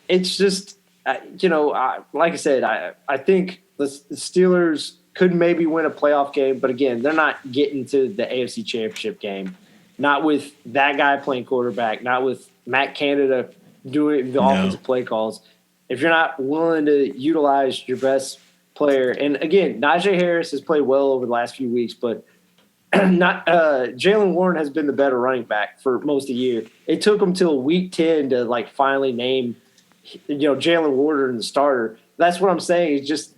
it's just like I said, I think the Steelers could maybe win a playoff game, but again, they're not getting to the AFC Championship game. Not with that guy playing quarterback. Not with Matt Canada doing the offensive play calls. If you're not willing to utilize your best player, and again, Najee Harris has played well over the last few weeks, but not Jalen Warren has been the better running back for most of the year. It took him till week 10 to finally name Jalen Warren the starter. That's what I'm saying. It's just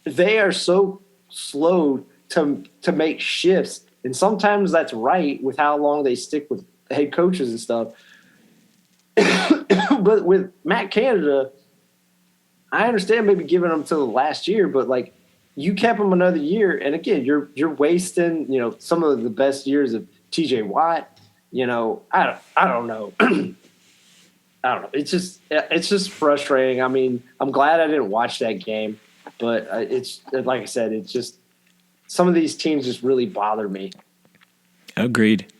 they are so slow to make shifts, and sometimes that's right with how long they stick with head coaches and stuff. But with Matt Canada, I understand maybe giving him to the last year, but you kept him another year, and again, you're wasting some of the best years of T.J. Watt. I don't know. I don't know. It's just frustrating. I mean, I'm glad I didn't watch that game, but it's like I said, it's just some of these teams just really bother me. Agreed.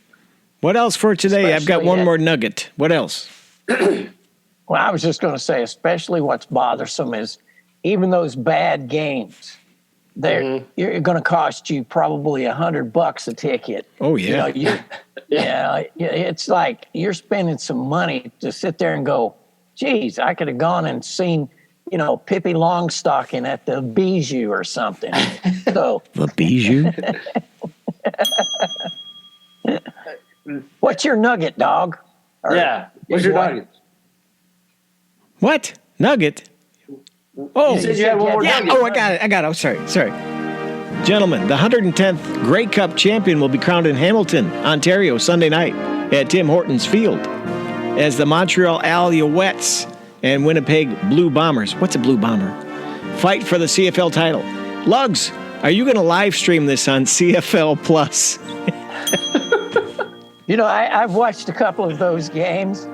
What else for today? I've got one more nugget. What else? Well, I was just going to say, especially what's bothersome is even those bad games, you're going to cost you probably $100 a ticket. Oh, yeah. It's like you're spending some money to sit there and go, geez, I could have gone and seen, Pippi Longstocking at the Bijou or something. So The Bijou? what's your nugget, dog? What's your nugget? What? Nugget? Oh, You said you had one more nugget. Oh, I got it. Oh, sorry. Gentlemen, the 110th Grey Cup champion will be crowned in Hamilton, Ontario, Sunday night at Tim Hortons Field as the Montreal Alouettes and Winnipeg Blue Bombers. What's a Blue Bomber? Fight for the CFL title. Lugs, are you going to live stream this on CFL Plus? I've watched a couple of those games.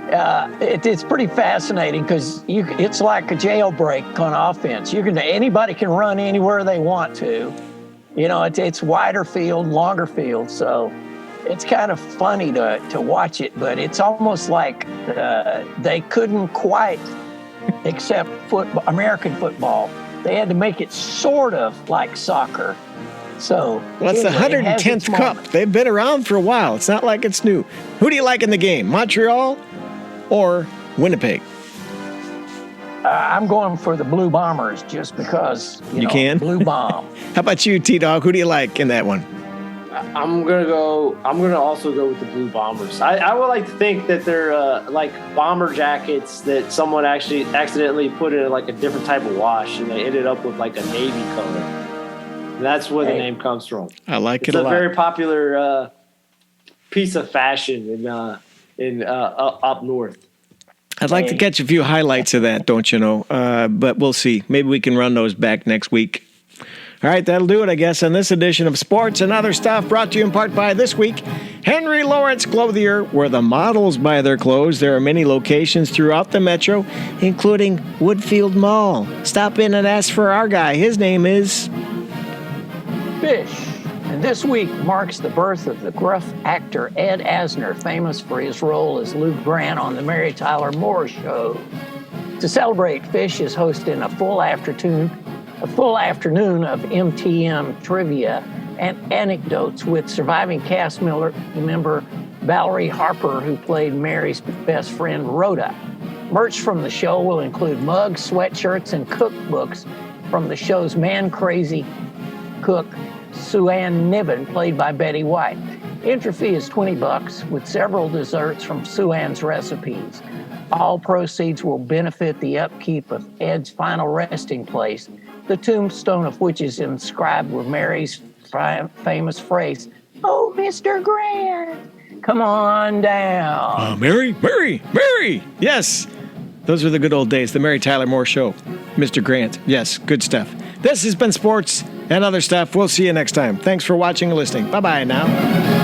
It's pretty fascinating because it's like a jailbreak on offense. Anybody can run anywhere they want to. It's wider field, longer field, so it's kind of funny to watch it. But it's almost like they couldn't quite accept American football. They had to make it sort of like soccer. So it's the 110th Cup. They've been around for a while. It's not like it's new. Who do you like in the game, Montreal or Winnipeg? I'm going for the Blue Bombers just because, you can? Blue Bomb. How about you, T-Dog? Who do you like in that one? I'm gonna also go with the Blue Bombers. I would like to think that they're like bomber jackets that someone actually accidentally put in like a different type of wash and they ended up with like a navy color. And that's where the name comes from. I like it a a lot. It's a very popular piece of fashion in up north. I'd like to catch a few highlights of that, don't you know? But we'll see. Maybe we can run those back next week. All right, that'll do it, I guess, on this edition of Sports and Other Stuff, brought to you in part by this week, Henry Lawrence Clothier, where the models buy their clothes. There are many locations throughout the metro, including Woodfield Mall. Stop in and ask for our guy. His name is Fish. And this week marks the birth of the gruff actor Ed Asner, famous for his role as Lou Grant on The Mary Tyler Moore Show. To celebrate, Fish is hosting a full afternoon of MTM trivia and anecdotes with surviving cast member Valerie Harper, who played Mary's best friend Rhoda. Merch from the show will include mugs, sweatshirts, and cookbooks from the show's man-crazy cook, Sue Ann Niven, played by Betty White. Entry fee is $20, with several desserts from Sue Ann's recipes. All proceeds will benefit the upkeep of Ed's final resting place, the tombstone of which is inscribed with Mary's famous phrase, "Oh, Mr. Grant, come on down." Mary! Yes, those were the good old days, the Mary Tyler Moore Show. Mr. Grant, yes, good stuff. This has been Sports and Other Stuff. We'll see you next time. Thanks for watching and listening. Bye-bye now.